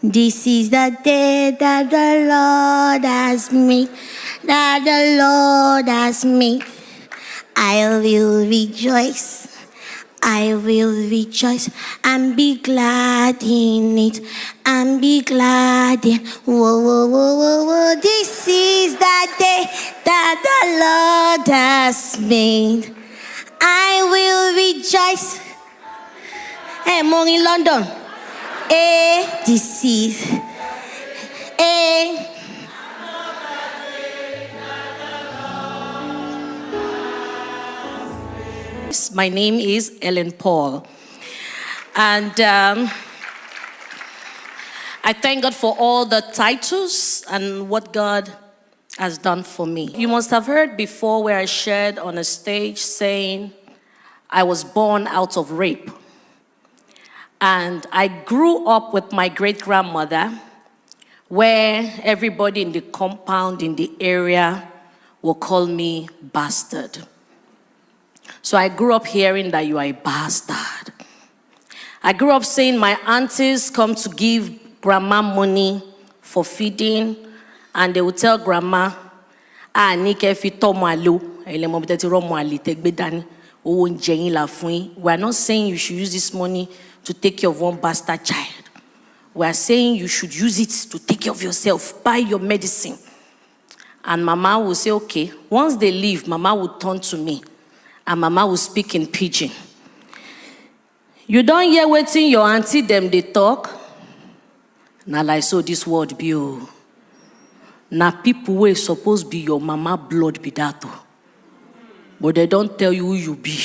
This is the day that the Lord has made, that the Lord has made. I will rejoice, I will rejoice and be glad in it, and be glad in. Whoa, whoa, whoa, whoa, whoa. This is the day that the Lord has made. I will rejoice. Hey, more in London. This is. My name is Helen Paul, and I thank God for all the titles and what God has done for me. You must have heard before where I shared on a stage saying I was born out of rape. And I grew up with my great-grandmother, where everybody in the compound, in the area, will call me bastard. So I grew up hearing that you are a bastard. I grew up saying my aunties come to give grandma money for feeding, and they would tell grandma, we are not saying you should use this money to take care of one bastard child. We are saying you should use it to take care of yourself, buy your medicine. And Mama will say, okay. Once they leave, Mama will turn to me, and Mama will speak in pidgin. You don't hear waiting your auntie them they talk. Now like so this word be oh. Now people were supposed to be your mama blood be that oh. But they don't tell you who you be.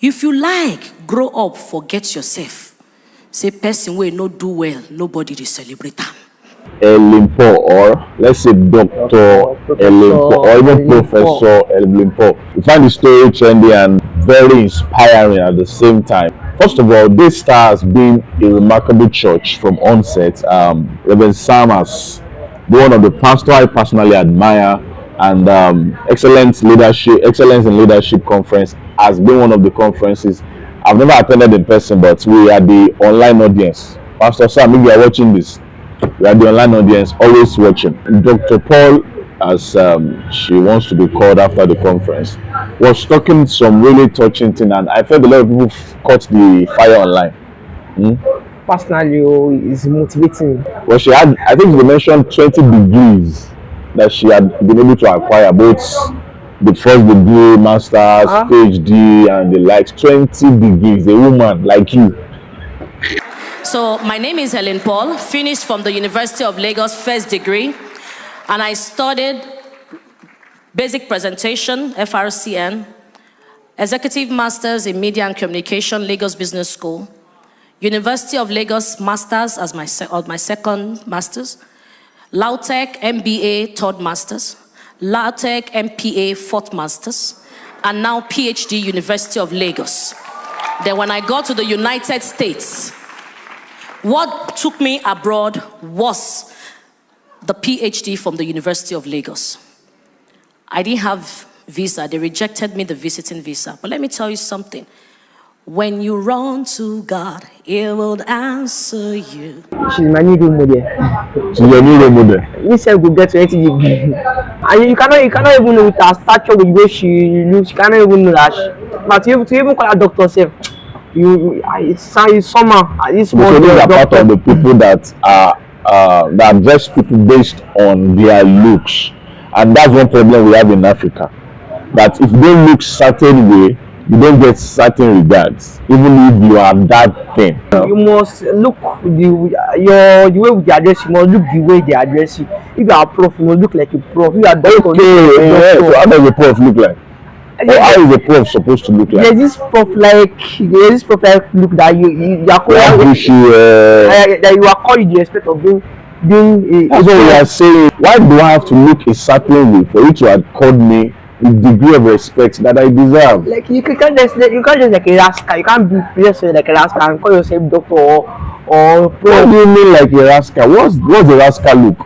If you like, grow up, forget yourself. Say person will not do well, nobody will celebrate them. Helen Paul, or let's say Dr. Helen Paul, or even Professor Helen Paul. We find the story trendy and very inspiring at the same time. First of all, Daystar has been a remarkable church from onset. Reverend Sam has been one of the pastors I personally admire, and Excellence in Leadership Conference has been one of the conferences I've never attended in person, but we are the online audience. Pastor Sam, if you are watching this, we are the online audience, always watching. Dr. Paul, as she wants to be called after the conference, was talking some really touching thing, and I felt a lot of people caught the fire online. Personally, it's motivating. Well, she had, I think she mentioned 20 degrees that she had been able to acquire, both the first degree, master's, PhD, and the likes. 20 degrees, a woman like you. So my name is Helen Paul, finished from the University of Lagos, first degree, and I studied basic presentation, FRCN, executive masters in media and communication, Lagos Business School, University of Lagos masters as my second masters, LAUTECH MBA third masters, LAUTECH MPA fourth masters, and now PhD University of Lagos. Then when I got to the United States, what took me abroad was the PhD from the University of Lagos. I didn't have visa. They rejected me the visiting visa. But let me tell you something. When you run to God, He will answer you. She's my new role model. She's your new role model. You said go get to 80 degree. And you cannot even know with her stature, the way she looks, you cannot even know that. But to even call her doctor self, it's somehow. Because these are part of the people that address people based on their looks, and that's one problem we have in Africa. That if you don't look certain way, you don't get certain regards, even if you have that thing. You must look the way they address you. Must look the way they address you. If you are a prof, you must look like a prof. If you are doctor, so how does a prof look like? Or how is a prof supposed to look like? There's this prof like look that you are called that you are called with the respect of being that's what we are saying. Why do I have to look a certain way for you to have called me with degree of respect that I deserve? Like you can't just like a rascal. You can't be just like a rascal and call yourself doctor or prof. What do you mean like a rascal? What's a rascal look?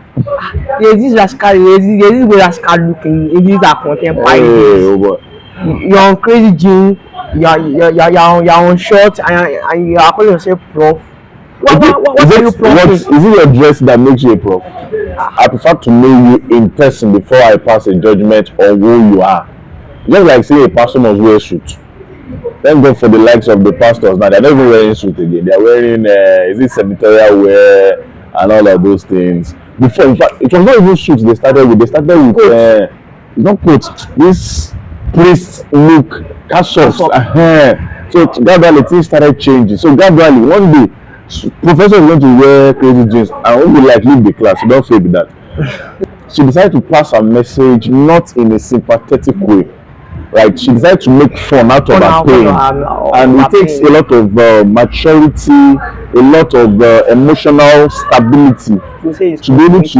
There's this rascal look in these are contemporary. You're on crazy gym, you're on short, and you are calling yourself prof. What are you prompting? Is it your dress that makes you a prof? I prefer to know you in person before I pass a judgment on who you are. Just like say a pastor must wear a suit. Thank God for the likes of the pastors now. They're not even wearing suit again. They're wearing is it senatorial wear and all of those things. Before, in fact, it was not even suits they started with. They started with it's not coats. This priest look, castles. So gradually things started changing. So gradually one day, professor is going to wear crazy jeans and won't be like leave the class. You don't feel that. She decided to pass her message not in a sympathetic way. Right, she decided to make fun out of her pain, and it takes a lot of maturity, a lot of emotional stability to be able to.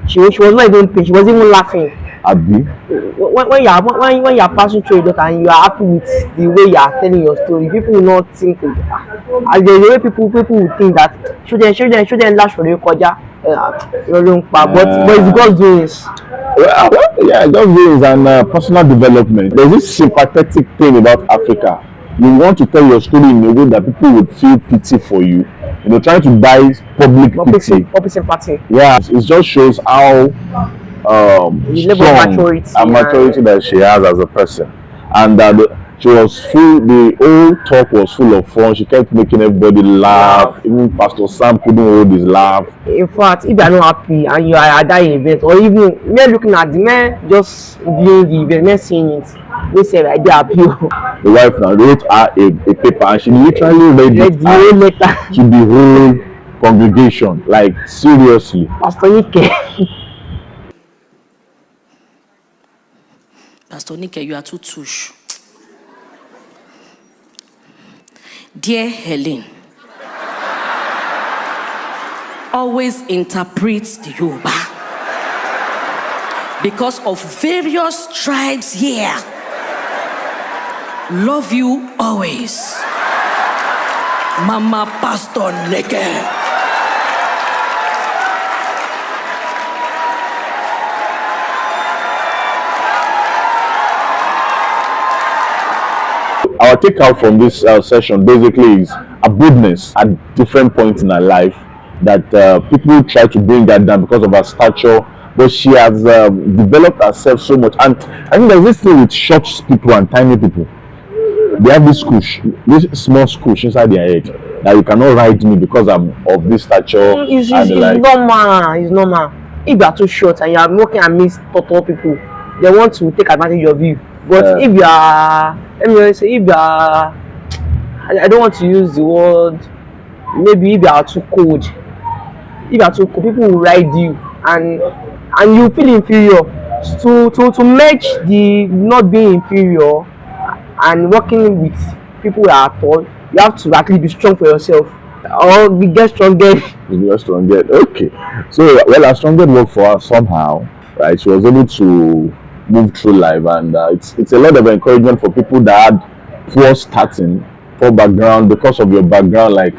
She was not even pain. She wasn't even laughing. Abi. When you are passing through it and you are happy with the way you are telling your story, people will not think. As the way people will think that shouldn't lash for the koja. But it's God's doings. Well, yeah, God's doings and personal development. There's this sympathetic thing about Africa. You want to tell your story in a way that people would feel pity for you. You know, trying to buy public pity. Public sympathy. Yeah, it just shows how strong and maturity that she has as a person, and that she was full. The whole talk was full of fun. She kept making everybody laugh. Even Pastor Sam couldn't hold his laugh. In fact, if you are not happy and you are at that event, or even men looking at the men just viewing the event, men seeing it, they say I dey happy. The wife now wrote her a paper, and she literally read it the whole letter to the whole congregation. Like seriously, Pastor Nike. Pastor Nike, you are too touche. Dear Helen, always interprets the Yoruba because of various tribes here. Love you always, Mama Pastor Nike. Our takeout from this session basically is a boldness at different points in her life that people try to bring her down because of her stature, but she has developed herself so much. And I think there's this thing with short people and tiny people. They have this small squish inside their head that you cannot ride me because I'm of this stature. It's normal. If you are too short and you are working amidst tall people, they want to take advantage of you. But if you are, I don't want to use the word, maybe if you are too cold, people will ride you and you feel inferior. To match the not being inferior and working with people that are tall, you have to actually be strong for yourself. Or get stronger. Okay. So, well, her stronger worked for her somehow, right? She was able to move through life, and it's a lot of encouragement for people that had poor background. Because of your background, like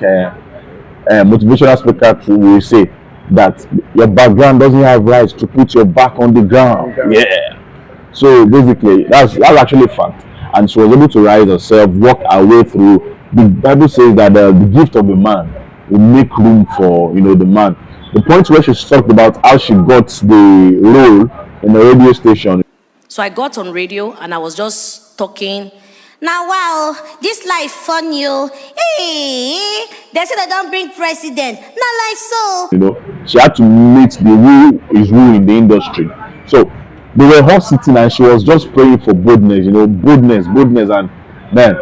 motivational speaker will say that your background doesn't have rights to put your back on the ground. Yeah. So basically, that's actually fact. And she was able to rise herself, walk her way through. The Bible says that the gift of a man will make room for the man. The point where she talked about how she got the role in the radio station. So I got on radio and I was just talking. Now, wow, this life fun, you. Hey, they say they don't bring president. Not life so. She had to meet the who is who in the industry. So they were all sitting and she was just praying for boldness, boldness. And man,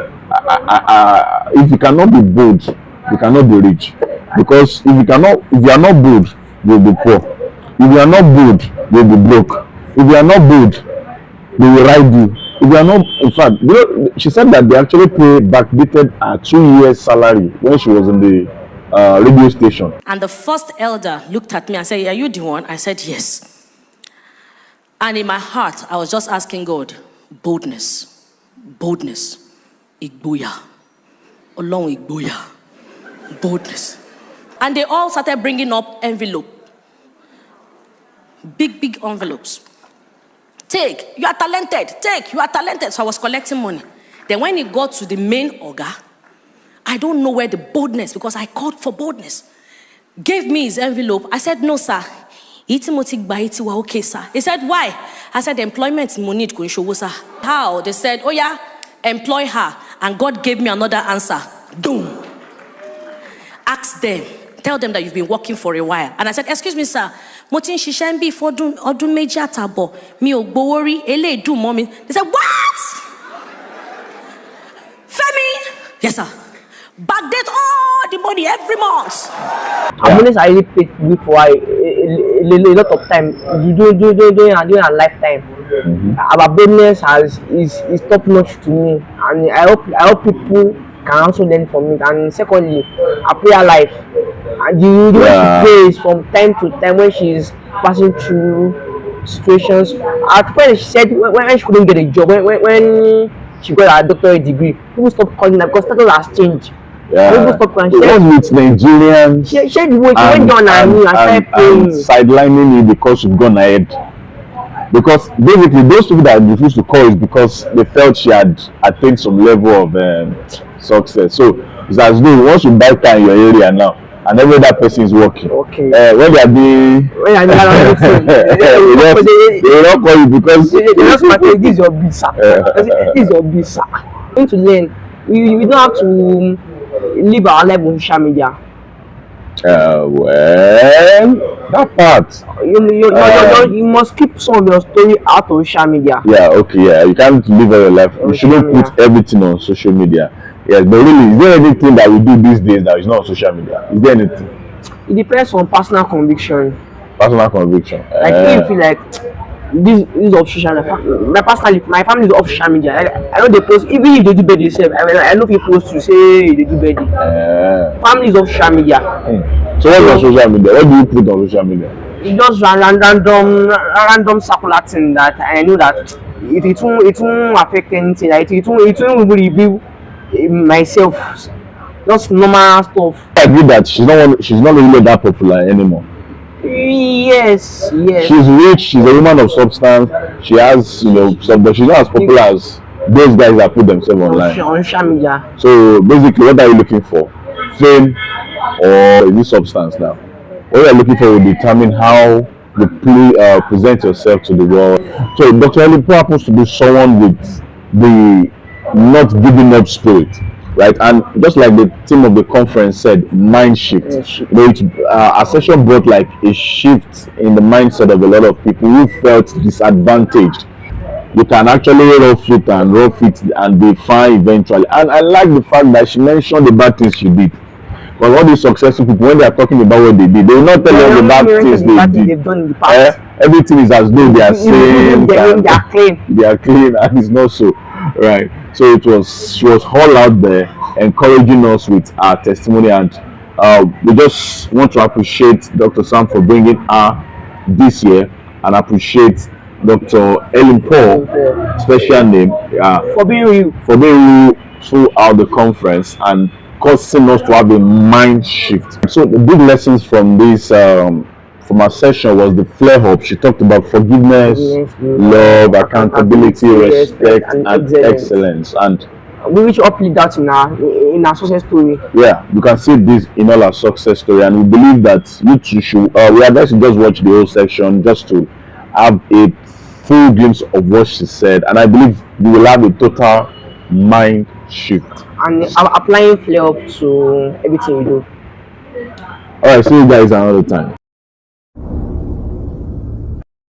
if you cannot be bold, you cannot be rich. Because if you are not bold, you'll be poor. If you are not bold, you'll be broke. If you are not bold, they will ride you. If you are not, in fact, she said that they actually backdated her 2 years salary when she was in the radio station. And the first elder looked at me and said, "Are you the one?" I said, "Yes." And in my heart, I was just asking God, boldness, igboya, Olorun igboya, boldness. And they all started bringing up envelope, big envelopes. Take, you are talented. Take, you are talented. So I was collecting money. Then when it got to the main orga, I don't know where the boldness, because I called for boldness. Gave me his envelope. I said, no, sir. Okay, sir. He said, why? I said, employment money need sir. How? They said, oh yeah, employ her. And God gave me another answer. Boom. Ask them. Tell them that you've been working for a while. And I said, excuse me, sir. Motin Shishambi for Odun Major Tabo. Mi o gbowori. Ele do mommy. They said, what? Femi? Yes, sir. Backdate all the money every month. Abundance I really paid before a lot of time. You do a lifetime. Our business is top notch to me, and I hope people can also learn from it. And secondly, a prayer life. And the way she prays from time to time when she's passing through situations. At first, she said when she couldn't get a job, when she got her doctorate degree, people stopped calling her because status has changed. Yeah. It was with Nigerians. She went down and started praying. Sidelining me because you've gone ahead. Because basically, those people that refused to call is because they felt she had attained some level of success. So it's as though once you buy car in your area now, and every other person is working. Okay. When they are doing, they will not call you because they just say this is your visa. This is your visa. We need to learn. We don't have to live our life on social media. Well, that part. You must keep some of your story out on social media. Yeah, okay, yeah. You can't live your life. You shouldn't put everything on social media. Yes, but really, is there anything that we do these days that is not on social media? Is there anything? It depends on personal conviction. Personal conviction. Like if you feel like this is of social media. Personally, my family is off social media. I know they post, even if they do birthday themselves. I know people post to say they do birthday. Family is off social media. So what's on social media? What do you put on social media? It's just random circular thing that I know that it won't affect anything. Like it won't really review myself. Just normal stuff. I agree that she's not really that popular anymore. Yes. She's rich, she's a woman of substance, she has some, but she's not as popular as those guys that put themselves online. On social media. So basically, what are you looking for? Fame or is it substance now? What you're looking for will determine how you present yourself to the world. So Dr. Helen happens to be someone with the not giving up spirit, right? And just like the theme of the conference said, mind shift. Our session brought like a shift in the mindset of a lot of people who felt disadvantaged. You can actually rough it and be fine eventually. And I like the fact that she mentioned the bad things she did. But all these successful people, when they are talking about what they did, they will not tell you the bad things they've done in the past. Everything is as though they are saying they are clean. They are clean, and it's not so, right? So she was all out there encouraging us with our testimony, and we just want to appreciate Dr. Sam for bringing her this year, and appreciate Dr. Helen Paul, special name, for being real throughout the conference and causing us to have a mind shift. So the big lessons from this from our session was the flare up. She talked about forgiveness, love, accountability, respect, and excellence. And we wish to uplift that in our success story. Yeah, you can see this in all our success story, and we believe that you too should. We advise you just watch the whole section just to have a full glimpse of what she said, and I believe you will have a total mind shift. And applying flare up to everything we do. All right, see you guys another time.